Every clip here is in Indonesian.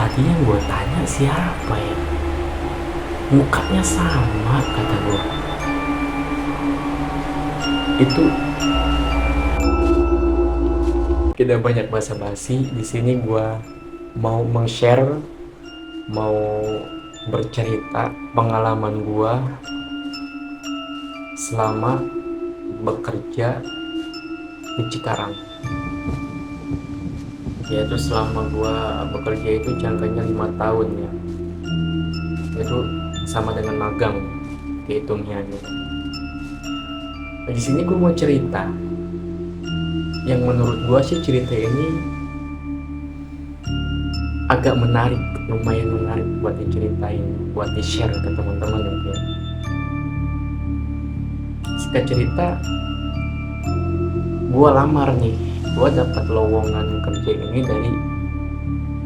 Tadi yang gue tanya siapa ya, mukanya sama kata gue. Itu tidak banyak basa-basi. Di sini gue mau share, mau bercerita pengalaman gue selama bekerja di Cikarang. Yaitu selama gue bekerja itu jangkanya 5 tahun ya. Itu sama dengan magang dihitungnya gitu. Nah, di sini gue mau cerita yang menurut gue sih cerita ini agak menarik, lumayan menarik buat diceritain, buat di-share ke teman-teman gitu. Singkat cerita, gue lamar nih, gue dapat lowongan kerja ini dari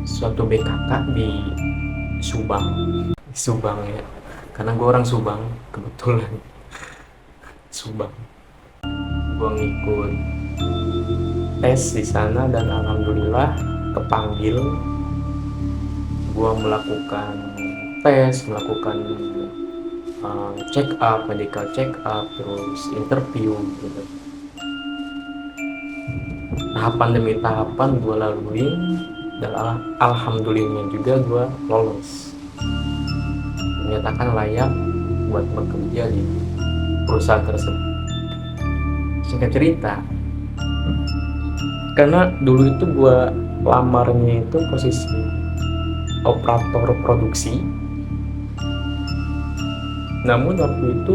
suatu BKK di Subang ya, karena gue orang Subang kebetulan. Subang, gue ngikut tes di sana dan alhamdulillah kepanggil. Gue melakukan tes, melakukan check up, medical check up, terus interview gitu. Tahapan demi tahapan gue laluin dan alhamdulillah juga gue lolos, dinyatakan layak buat bekerja di perusahaan tersebut. Singkat cerita, karena dulu itu gue lamarnya itu posisi operator produksi, namun waktu itu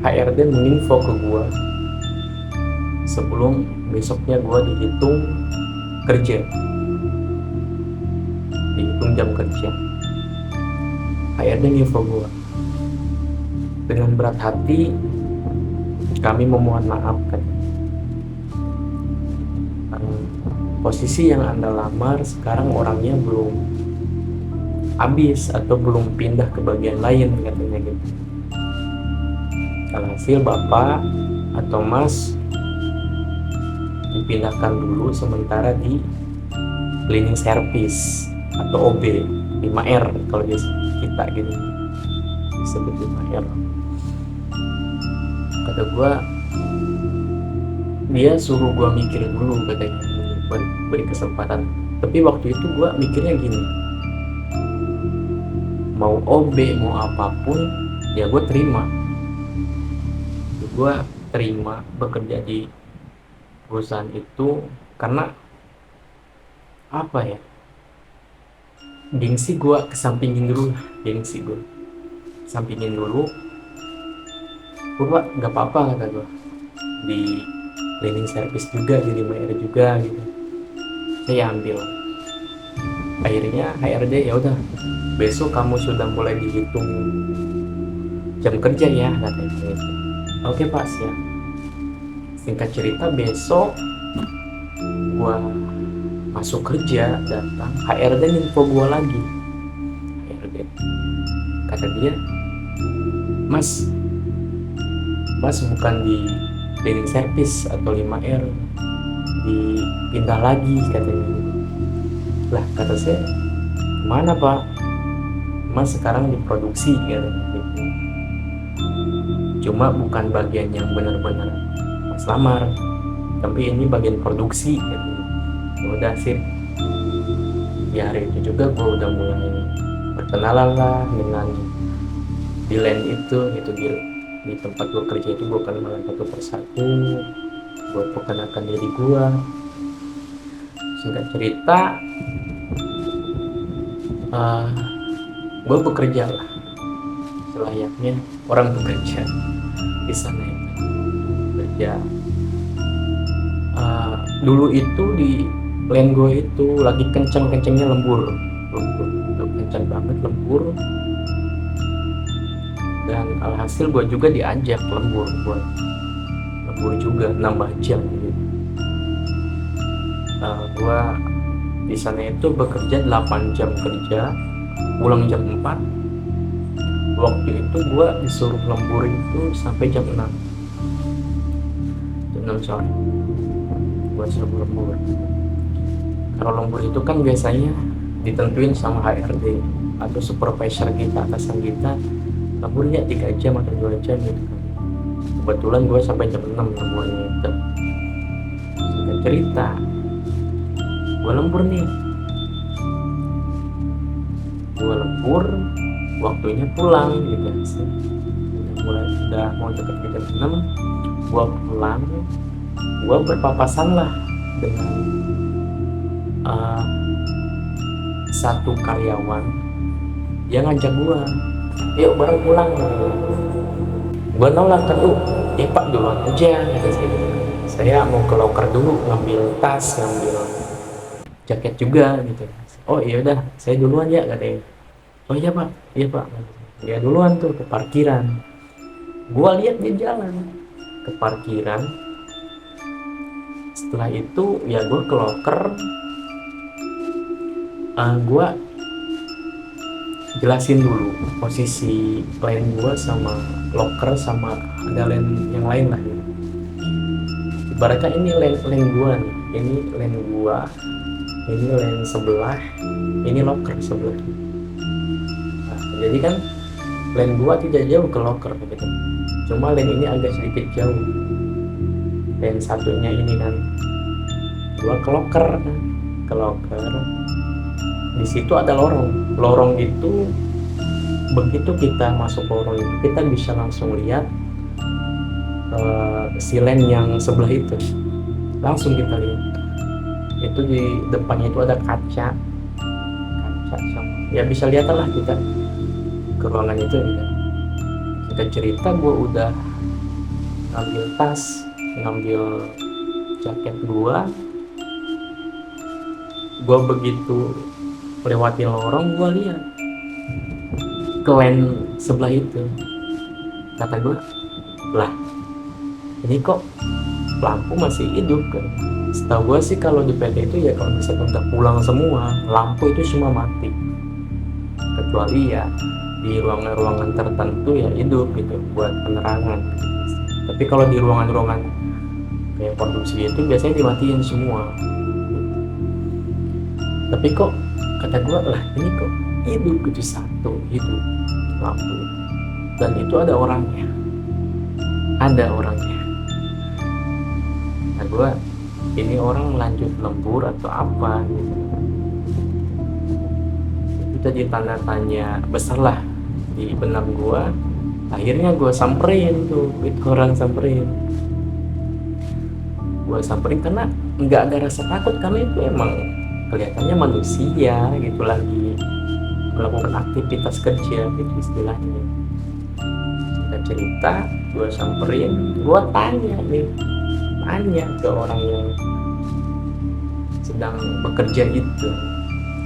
HRD menginfo ke gue sebelum besoknya gue dihitung jam kerja. HRD nginfo gue, dengan berat hati kami memohon maaf kan, posisi yang Anda lamar sekarang orangnya belum habis atau belum pindah ke bagian lain katanya gitu. Alhasil Bapak atau Mas dipindahkan dulu sementara di cleaning service atau OB 5R kalau kita gitu disebut 5R. Kata gue, dia suruh gue mikir dulu katanya, beri kesempatan. Tapi waktu itu gue mikirnya gini, mau OB mau apapun ya gue terima. Gue terima bekerja di perusahaan itu karena apa ya, gengsi gue kesampingin dulu. Gue gak apa-apa kata gue, di cleaning service juga, di 5R juga gitu, saya ambil. Akhirnya HRD ya udah, besok kamu sudah mulai dihitung jam kerja ya katanya gitu. Oke Pak, siap. Singkat cerita, besok gua masuk kerja, datang HRD info gua lagi. HRD kata dia, Mas bukan di cleaning service atau 5R, dipindah lagi katanya. Lah kata saya, mana Pak? Mas sekarang di produksi katanya gitu. Cuma bukan bagian yang benar-benar Mas lamar, tapi ini bagian produksi gitu. Udah sip. Di hari itu juga gue udah mulai berkenalan lah dengan di land itu di tempat gue kerja itu. Gue kenalan satu persatu, gue perkenalkan diri gue. Singkat cerita, gue bekerja lah selayaknya orang bekerja di sana itu. Kerja dulu itu di land gue itu lagi kencang-kencangnya lembur, kencang banget lembur. Dan alhasil gue juga diajak lembur juga nambah jam gitu. Gue di sana itu bekerja 8 jam kerja, pulang jam 4. Waktu itu gue disuruh lembur itu sampai jam 6 sore. Gue suruh lembur. Kalau lembur itu kan biasanya ditentuin sama HRD atau supervisor kita, atasan kita, lemburnya 3 jam atau 2 jam gitu kan. Kebetulan gue sampai jam 6 lemburnya itu. Singkat cerita, gue lembur nih, waktunya pulang gitu. Udah mau deket jam 6, gue pulang, gue berpapasan lah dengan satu karyawan yang ngajak gue, yuk bareng pulang. Gue nolak kan, ya pak duluan aja kata saya mau ke loker dulu ngambil tas, ngambil jaket juga gitu. Oh iya udah saya duluan ya katanya. Oh iya pak ya duluan tuh ke parkiran. Gue lihat dia jalan ke parkiran. Setelah itu ya gue ke loker, gue jelasin dulu posisi lane gue sama loker sama ada lane yang lain lah gitu. Ibaratnya ini lane gue nih, ini lane gue, ini lane sebelah, ini loker sebelah. Nah, jadi kan lane gue tidak jauh ke loker gitu, cuma lane ini agak sedikit jauh. Lane satunya ini kan gue ke loker. Di situ ada lorong itu, begitu kita masuk lorong itu kita bisa langsung lihat si lane yang sebelah itu, langsung kita lihat. Itu di depannya itu ada kaca sama, ya bisa lihat lah kita ke ruangan itu gitu. Kita cerita, gue udah ngambil tas, ngambil jaket gue begitu melewati lorong, gue lihat ke lane sebelah itu. Kata gue, lah ini kok lampu masih hidup kan? Setahu gue sih kalau di PT itu ya kalau misalkan udah pulang semua, lampu itu semua mati, kecuali ya di ruangan-ruangan tertentu ya hidup gitu buat penerangan. Tapi kalau di ruangan-ruangan kayak produksi itu biasanya dimatiin semua. Tapi kok kata gue, lah ini kok hidup gitu, satu hidup lampu, dan itu ada orangnya. Kata gue, ini orang lanjut lembur atau apa gitu. Itu jadi tanda tanya besar lah di benak gue. Akhirnya gue samperin tuh, itu orang samperin. Gue samperin karena nggak ada rasa takut, karena itu emang kelihatannya manusia gitu lagi melakukan aktivitas kerja gitu istilahnya. Kita cerita, gue samperin, gue tanya ke orang yang sedang bekerja itu,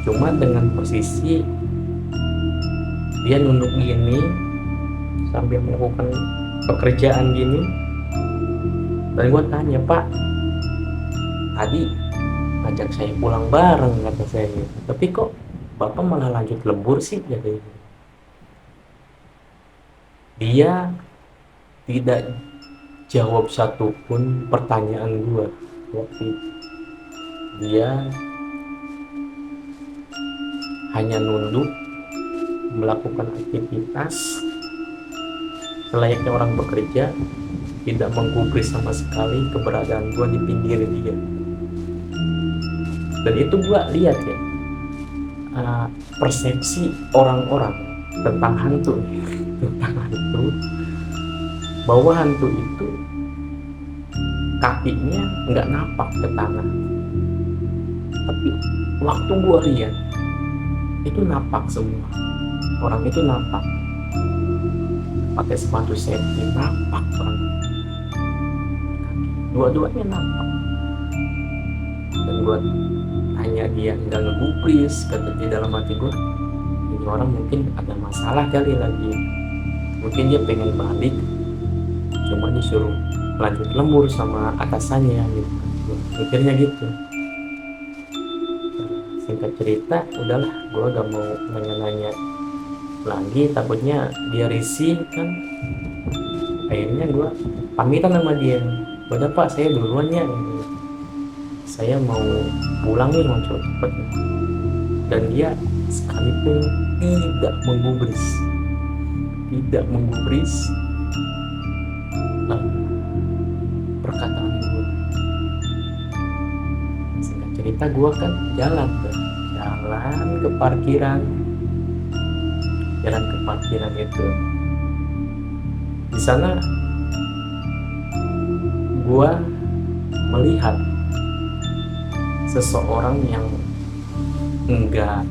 cuma dengan posisi dia nunduk gini sambil melakukan pekerjaan gini. Dan gue tanya, pak tadi ajak saya pulang bareng kata saya, tapi kok bapak malah lanjut lembur sih katanya. Dia tidak jawab satupun pertanyaan gue waktu itu. Dia hanya nunduk melakukan aktivitas selayaknya orang bekerja, tidak menggubris sama sekali keberadaan gue di pinggir dia. Dan itu gue lihat ya, persepsi orang-orang tentang hantu, bahwa hantu itu kakinya nggak napak ke tanah, tapi waktu gue lihat itu napak semua. Orang itu napak, pakai sepatu safety napak banget, dua-duanya napak. Dan gue tanya dia, nggak ngegubris, kata di dalam hati gue, ini orang mungkin ada masalah kali lagi, mungkin dia pengen balik, cuma disuruh lanjut lembur sama atasannya gitu. Mikirnya gitu. Singkat cerita, udahlah, gue gak mau nanya lagi, takutnya dia risih kan. Akhirnya gue pamitan sama dia, udah pak saya duluan ya, saya mau pulang nih, mau cepet. dan dia sekalipun tidak menggubris eh, perkataan gue. Singkat cerita, gue kan jalan ke parkiran itu. Di sana gue melihat seseorang yang enggak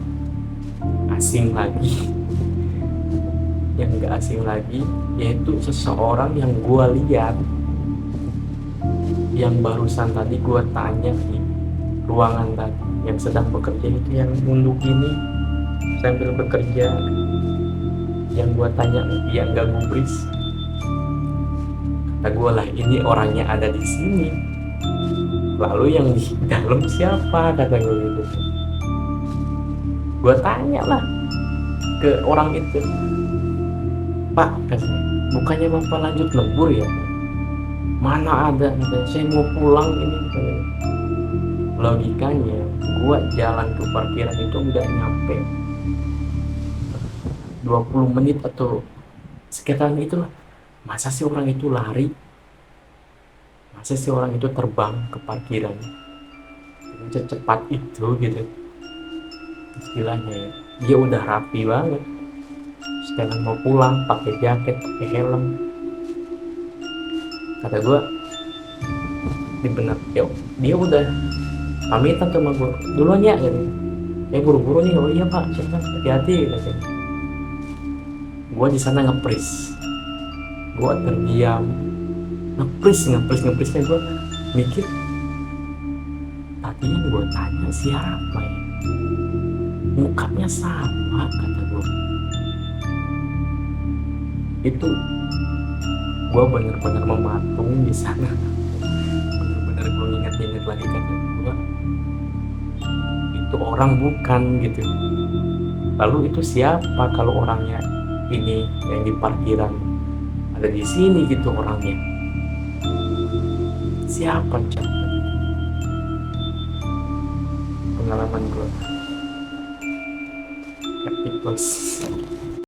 asing lagi, yaitu seseorang yang gue lihat, yang barusan tadi gue tanya di ruangan tadi, yang sedang bekerja itu, yang nunduk gini sambil bekerja, yang gue tanya dia nggak gubris. Kata gue lah, ini orangnya ada di sini, lalu yang di dalam siapa, kata gue gitu. Gue tanya lah ke orang itu, Pak, katanya, bukannya Bapak lanjut lembur ya? Mana ada, katanya, saya mau pulang ini, katanya. Logikanya gue jalan ke parkiran itu udah nyampe 20 menit atau sekitaran itulah. Masa sih orang itu lari? Masa sih orang itu terbang ke parkiran secepat itu gitu? Istilahnya ya, dia udah rapi banget, sekarang mau pulang pakai jaket, pakai helm. Kata gue, bener, yuk dia udah pamitan sama gue duluan ya gitu. Buru-buru nih. Oh iya Pak, hati-hati gitu. Gue di sana ngepris, gue terdiam, ngeprisnya gue mikir, tadi yang gue tanya siapa ya, mukanya sama, kata gue. Itu gue bener-bener mematung di sana, bener-bener gue ingat lagi, kata gue, itu orang bukan gitu. Lalu itu siapa kalau orangnya ini yang di parkiran ada di sini gitu, orangnya siapa? Cak, pengalaman gue epic plus.